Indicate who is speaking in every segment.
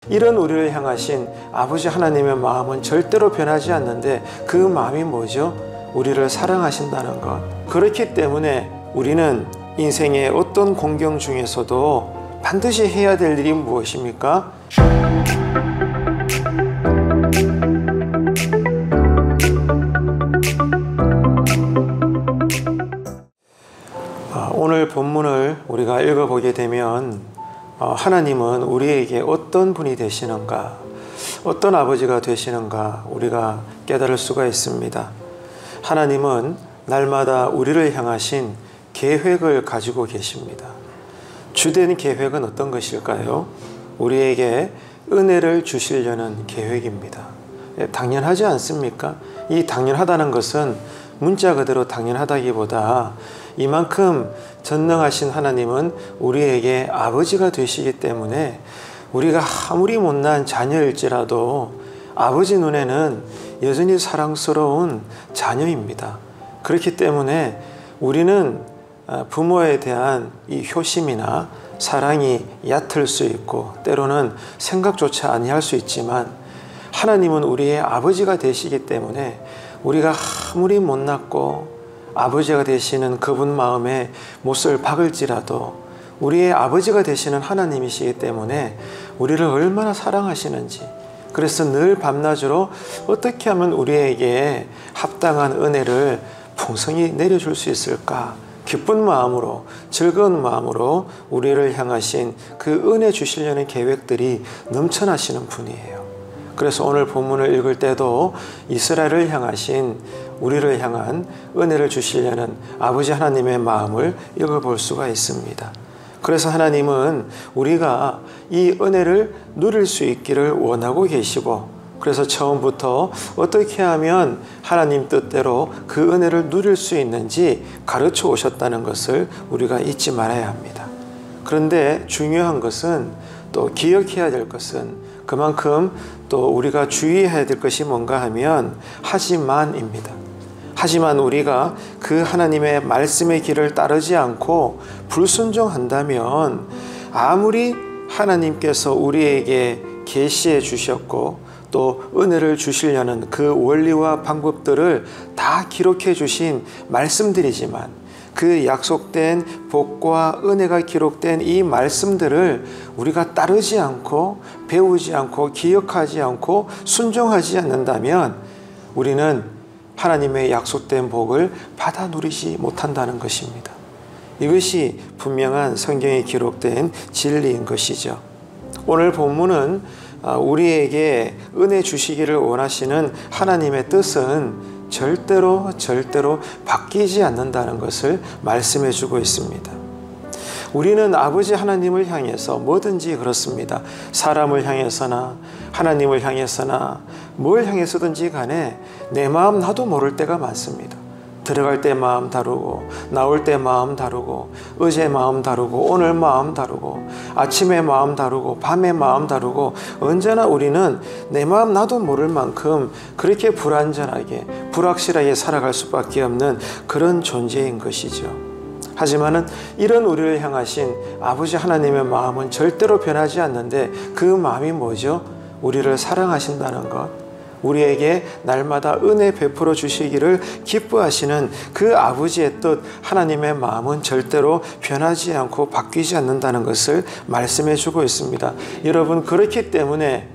Speaker 1: 이런 우리를 향하신 아버지 하나님의 마음은 절대로 변하지 않는데 그 마음이 뭐죠? 우리를 사랑하신다는 것. 그렇기 때문에 우리는 인생의 어떤 공경 중에서도 반드시 해야 될 일이 무엇입니까? 오늘 본문을 우리가 읽어보게 되면 하나님은 우리에게 어떤 분이 되시는가, 어떤 아버지가 되시는가 우리가 깨달을 수가 있습니다. 하나님은 날마다 우리를 향하신 계획을 가지고 계십니다. 주된 계획은 어떤 것일까요? 우리에게 은혜를 주시려는 계획입니다. 당연하지 않습니까? 이 당연하다는 것은 문자 그대로 당연하다기보다 이만큼 전능하신 하나님은 우리에게 아버지가 되시기 때문에 우리가 아무리 못난 자녀일지라도 아버지 눈에는 여전히 사랑스러운 자녀입니다. 그렇기 때문에 우리는 부모에 대한 이 효심이나 사랑이 얕을 수 있고 때로는 생각조차 아니할 수 있지만 하나님은 우리의 아버지가 되시기 때문에 우리가 아무리 못났고 아버지가 되시는 그분 마음에 못을 박을지라도 우리의 아버지가 되시는 하나님이시기 때문에 우리를 얼마나 사랑하시는지, 그래서 늘 밤낮으로 어떻게 하면 우리에게 합당한 은혜를 풍성히 내려줄 수 있을까, 기쁜 마음으로 즐거운 마음으로 우리를 향하신 그 은혜 주시려는 계획들이 넘쳐나시는 분이에요. 그래서 오늘 본문을 읽을 때도 이스라엘을 향하신 우리를 향한 은혜를 주시려는 아버지 하나님의 마음을 읽어볼 수가 있습니다. 그래서 하나님은 우리가 이 은혜를 누릴 수 있기를 원하고 계시고, 그래서 처음부터 어떻게 하면 하나님 뜻대로 그 은혜를 누릴 수 있는지 가르쳐 오셨다는 것을 우리가 잊지 말아야 합니다. 그런데 중요한 것은, 또 기억해야 될 것은, 그만큼 또 우리가 주의해야 될 것이 뭔가 하면 하지만입니다. 하지만 우리가 그 하나님의 말씀의 길을 따르지 않고 불순종한다면 아무리 하나님께서 우리에게 계시해 주셨고 또 은혜를 주시려는 그 원리와 방법들을 다 기록해 주신 말씀들이지만 그 약속된 복과 은혜가 기록된 이 말씀들을 우리가 따르지 않고 배우지 않고 기억하지 않고 순종하지 않는다면 우리는 하나님의 약속된 복을 받아 누리지 못한다는 것입니다. 이것이 분명한 성경에 기록된 진리인 것이죠. 오늘 본문은 우리에게 은혜 주시기를 원하시는 하나님의 뜻은 절대로 바뀌지 않는다는 것을 말씀해 주고 있습니다. 우리는 아버지 하나님을 향해서 뭐든지 그렇습니다. 사람을 향해서나 하나님을 향해서나 뭘 향해서든지 간에 내 마음 나도 모를 때가 많습니다. 들어갈 때 마음 다르고 나올 때 마음 다르고 어제 마음 다르고 오늘 마음 다르고 아침에 마음 다르고 밤에 마음 다르고 언제나 우리는 내 마음 나도 모를 만큼 그렇게 불안전하게 불확실하게 살아갈 수밖에 없는 그런 존재인 것이죠. 하지만은 이런 우리를 향하신 아버지 하나님의 마음은 절대로 변하지 않는데 그 마음이 뭐죠? 우리를 사랑하신다는 것, 우리에게 날마다 은혜 베풀어 주시기를 기뻐하시는 그 아버지의 뜻, 하나님의 마음은 절대로 변하지 않고 바뀌지 않는다는 것을 말씀해 주고 있습니다. 여러분, 그렇기 때문에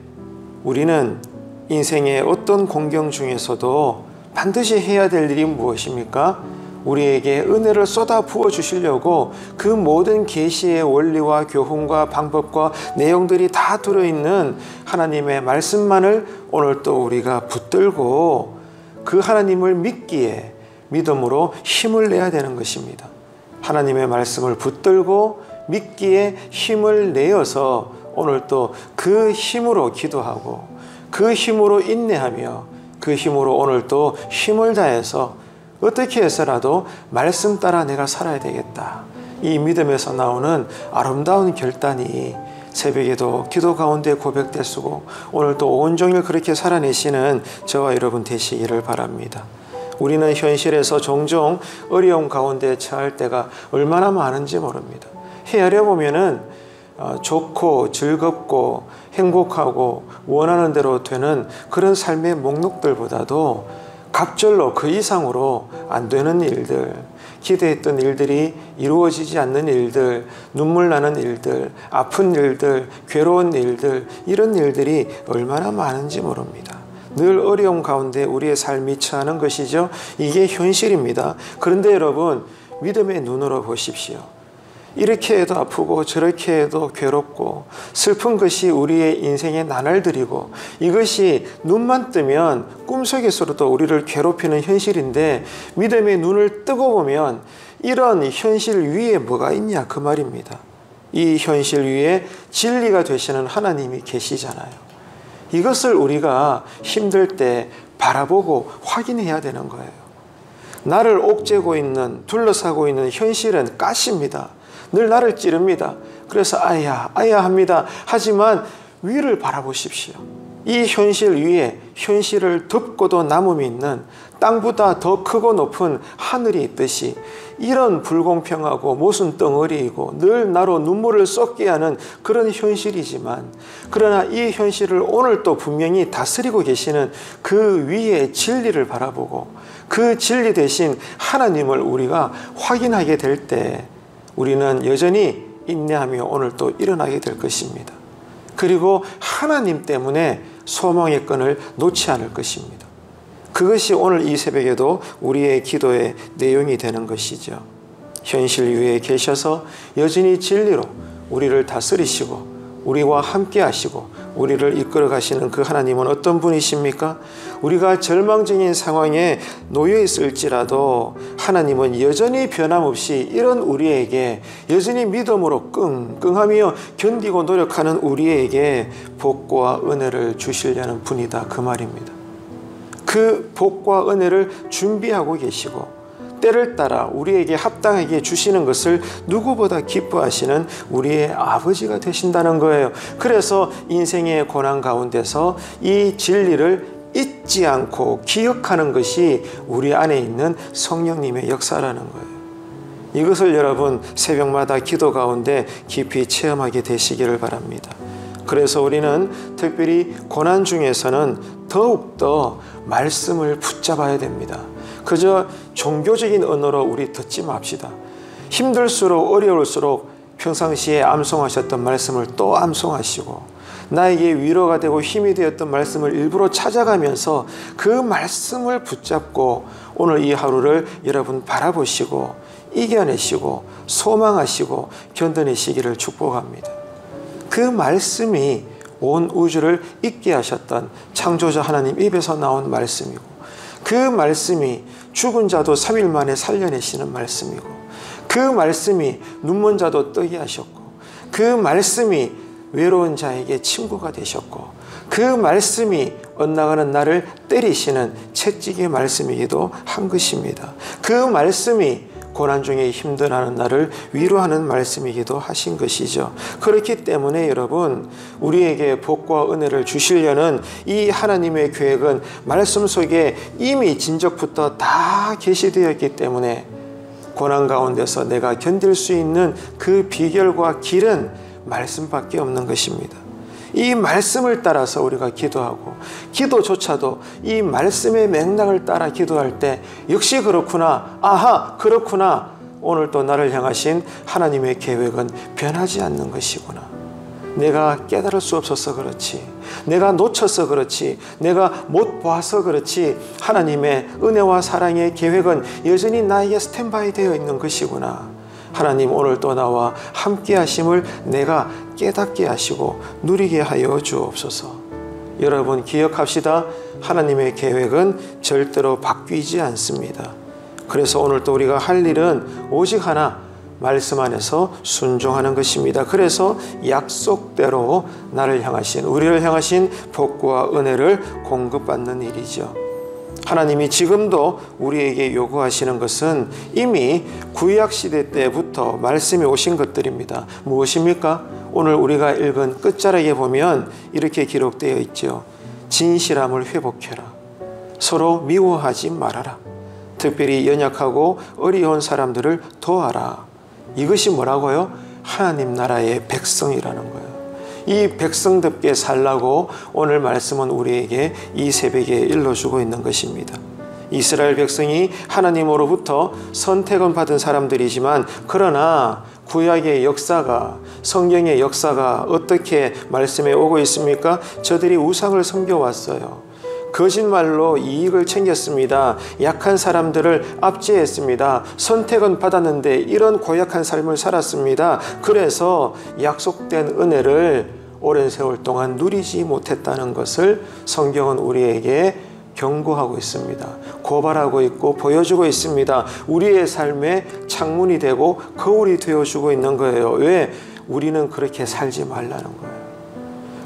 Speaker 1: 우리는 인생의 어떤 공경 중에서도 반드시 해야 될 일이 무엇입니까? 우리에게 은혜를 쏟아 부어 주시려고 그 모든 계시의 원리와 교훈과 방법과 내용들이 다 들어있는 하나님의 말씀만을 오늘 또 우리가 붙들고 그 하나님을 믿기에 믿음으로 힘을 내야 되는 것입니다. 하나님의 말씀을 붙들고 믿기에 힘을 내어서 오늘 또 그 힘으로 기도하고 그 힘으로 인내하며 그 힘으로 오늘 또 힘을 다해서 어떻게 해서라도 말씀 따라 내가 살아야 되겠다. 이 믿음에서 나오는 아름다운 결단이 새벽에도 기도 가운데 고백되시고 오늘 또 온종일 그렇게 살아내시는 저와 여러분 되시기를 바랍니다. 우리는 현실에서 종종 어려움 가운데 처할 때가 얼마나 많은지 모릅니다. 헤아려 보면은 좋고 즐겁고 행복하고 원하는 대로 되는 그런 삶의 목록들보다도 갑절로 그 이상으로 안 되는 일들, 기대했던 일들이 이루어지지 않는 일들, 눈물 나는 일들, 아픈 일들, 괴로운 일들, 이런 일들이 얼마나 많은지 모릅니다. 늘 어려움 가운데 우리의 삶이 처하는 것이죠. 이게 현실입니다. 그런데 여러분, 믿음의 눈으로 보십시오. 이렇게 해도 아프고 저렇게 해도 괴롭고 슬픈 것이 우리의 인생의 나날들이고, 이것이 눈만 뜨면 꿈속에서도 우리를 괴롭히는 현실인데, 믿음의 눈을 뜨고 보면 이런 현실 위에 뭐가 있냐 그 말입니다. 이 현실 위에 진리가 되시는 하나님이 계시잖아요. 이것을 우리가 힘들 때 바라보고 확인해야 되는 거예요. 나를 옥죄고 있는, 둘러싸고 있는 현실은 가시입니다. 늘 나를 찌릅니다. 그래서 아야 합니다. 하지만 위를 바라보십시오. 이 현실 위에 현실을 덮고도 남음이 있는 땅보다 더 크고 높은 하늘이 있듯이, 이런 불공평하고 모순 덩어리이고 늘 나로 눈물을 쏟게 하는 그런 현실이지만, 그러나 이 현실을 오늘 또 분명히 다스리고 계시는 그 위에 진리를 바라보고 그 진리 대신 하나님을 우리가 확인하게 될 때, 우리는 여전히 인내하며 오늘 또 일어나게 될 것입니다. 그리고 하나님 때문에 소망의 끈을 놓지 않을 것입니다. 그것이 오늘 이 새벽에도 우리의 기도의 내용이 되는 것이죠. 현실 위에 계셔서 여전히 진리로 우리를 다스리시고 우리와 함께 하시고 우리를 이끌어 가시는 그 하나님은 어떤 분이십니까? 우리가 절망적인 상황에 놓여 있을지라도 하나님은 여전히 변함없이 이런 우리에게, 여전히 믿음으로 끙끙하며 견디고 노력하는 우리에게 복과 은혜를 주시려는 분이다 그 말입니다. 그 복과 은혜를 준비하고 계시고 때를 따라 우리에게 합당하게 주시는 것을 누구보다 기뻐하시는 우리의 아버지가 되신다는 거예요. 그래서 인생의 고난 가운데서 이 진리를 잊지 않고 기억하는 것이 우리 안에 있는 성령님의 역사라는 거예요. 이것을 여러분 새벽마다 기도 가운데 깊이 체험하게 되시기를 바랍니다. 그래서 우리는 특별히 고난 중에서는 더욱더 말씀을 붙잡아야 됩니다. 그저 종교적인 언어로 우리 듣지 맙시다. 힘들수록 어려울수록 평상시에 암송하셨던 말씀을 또 암송하시고, 나에게 위로가 되고 힘이 되었던 말씀을 일부러 찾아가면서 그 말씀을 붙잡고 오늘 이 하루를 여러분 바라보시고 이겨내시고 소망하시고 견뎌내시기를 축복합니다. 그 말씀이 온 우주를 있게 하셨던 창조자 하나님 입에서 나온 말씀이고, 그 말씀이 죽은 자도 3일 만에 살려내시는 말씀이고, 그 말씀이 눈먼 자도 뜨게 하셨고, 그 말씀이 외로운 자에게 친구가 되셨고, 그 말씀이 엇나가는 나를 때리시는 채찍의 말씀이기도 한 것입니다. 그 말씀이 고난 중에 힘들어하는 나를 위로하는 말씀이기도 하신 것이죠. 그렇기 때문에 여러분, 우리에게 복과 은혜를 주시려는 이 하나님의 계획은 말씀 속에 이미 진적부터 다 계시되었기 때문에 고난 가운데서 내가 견딜 수 있는 그 비결과 길은 말씀밖에 없는 것입니다. 이 말씀을 따라서 우리가 기도하고, 기도조차도 이 말씀의 맥락을 따라 기도할 때 역시 그렇구나, 아하 그렇구나, 오늘 또 나를 향하신 하나님의 계획은 변하지 않는 것이구나, 내가 깨달을 수 없어서 그렇지, 내가 놓쳐서 그렇지, 내가 못 봐서 그렇지, 하나님의 은혜와 사랑의 계획은 여전히 나에게 스탠바이 되어 있는 것이구나. 하나님, 오늘 또 나와 함께 하심을 내가 깨닫게 하시고 누리게 하여 주옵소서. 여러분 기억합시다. 하나님의 계획은 절대로 바뀌지 않습니다. 그래서 오늘 또 우리가 할 일은 오직 하나, 말씀 안에서 순종하는 것입니다. 그래서 약속대로 나를 향하신, 우리를 향하신 복과 은혜를 공급받는 일이죠. 하나님이 지금도 우리에게 요구하시는 것은 이미 구약시대 때부터 말씀이 오신 것들입니다. 무엇입니까? 오늘 우리가 읽은 끝자락에 보면 이렇게 기록되어 있죠. 진실함을 회복해라. 서로 미워하지 말아라. 특별히 연약하고 어려운 사람들을 도와라. 이것이 뭐라고요? 하나님 나라의 백성이라는 거예요. 이 백성답게 살라고 오늘 말씀은 우리에게 이 새벽에 일러주고 있는 것입니다. 이스라엘 백성이 하나님으로부터 선택은 받은 사람들이지만 그러나 구약의 역사가, 성경의 역사가 어떻게 말씀해 오고 있습니까? 저들이 우상을 섬겨왔어요. 거짓말로 이익을 챙겼습니다. 약한 사람들을 압제했습니다. 선택은 받았는데 이런 고약한 삶을 살았습니다. 그래서 약속된 은혜를 오랜 세월 동안 누리지 못했다는 것을 성경은 우리에게 경고하고 있습니다. 고발하고 있고 보여주고 있습니다. 우리의 삶의 창문이 되고 거울이 되어주고 있는 거예요. 왜? 우리는 그렇게 살지 말라는 거예요.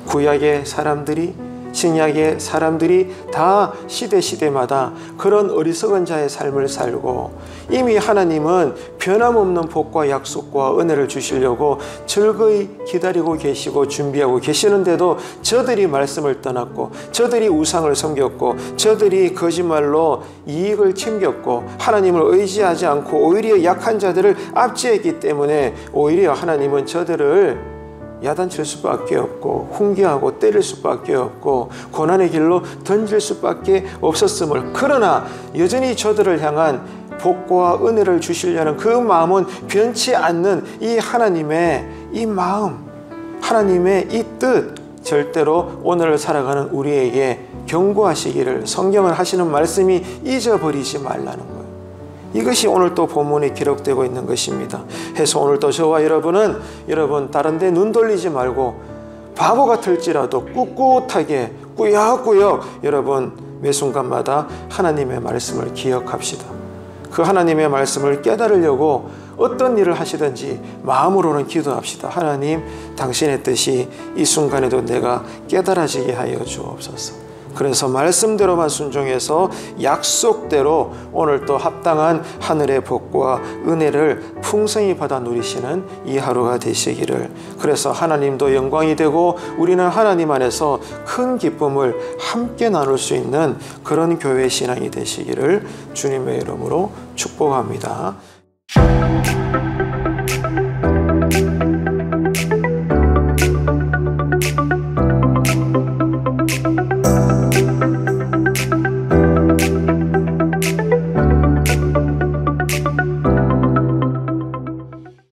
Speaker 1: 구약의 사람들이, 신약의 사람들이 다 시대마다 그런 어리석은 자의 삶을 살고 이미 하나님은 변함없는 복과 약속과 은혜를 주시려고 즐거이 기다리고 계시고 준비하고 계시는데도 저들이 말씀을 떠났고 저들이 우상을 섬겼고 저들이 거짓말로 이익을 챙겼고 하나님을 의지하지 않고 오히려 약한 자들을 압제했기 때문에 오히려 하나님은 저들을 야단칠 수밖에 없고 훈계하고 때릴 수밖에 없고 고난의 길로 던질 수밖에 없었음을, 그러나 여전히 저들을 향한 복과 은혜를 주시려는 그 마음은 변치 않는 이 하나님의 이 마음, 하나님의 이 뜻, 절대로 오늘을 살아가는 우리에게 경고하시기를 성경을 하시는 말씀이 잊어버리지 말라는 거예요. 이것이 오늘 또 본문에 기록되고 있는 것입니다. 해서 오늘 또 저와 여러분 다른 데 눈 돌리지 말고 바보 같을지라도 꿋꿋하게 꾸역꾸역 여러분 매 순간마다 하나님의 말씀을 기억합시다. 그 하나님의 말씀을 깨달으려고 어떤 일을 하시든지 마음으로는 기도합시다. 하나님, 당신의 뜻이 이 순간에도 내가 깨달아지게 하여 주옵소서. 그래서 말씀대로만 순종해서 약속대로 오늘 또 합당한 하늘의 복과 은혜를 풍성히 받아 누리시는 이 하루가 되시기를, 그래서 하나님도 영광이 되고 우리는 하나님 안에서 큰 기쁨을 함께 나눌 수 있는 그런 교회 신앙이 되시기를 주님의 이름으로 축복합니다.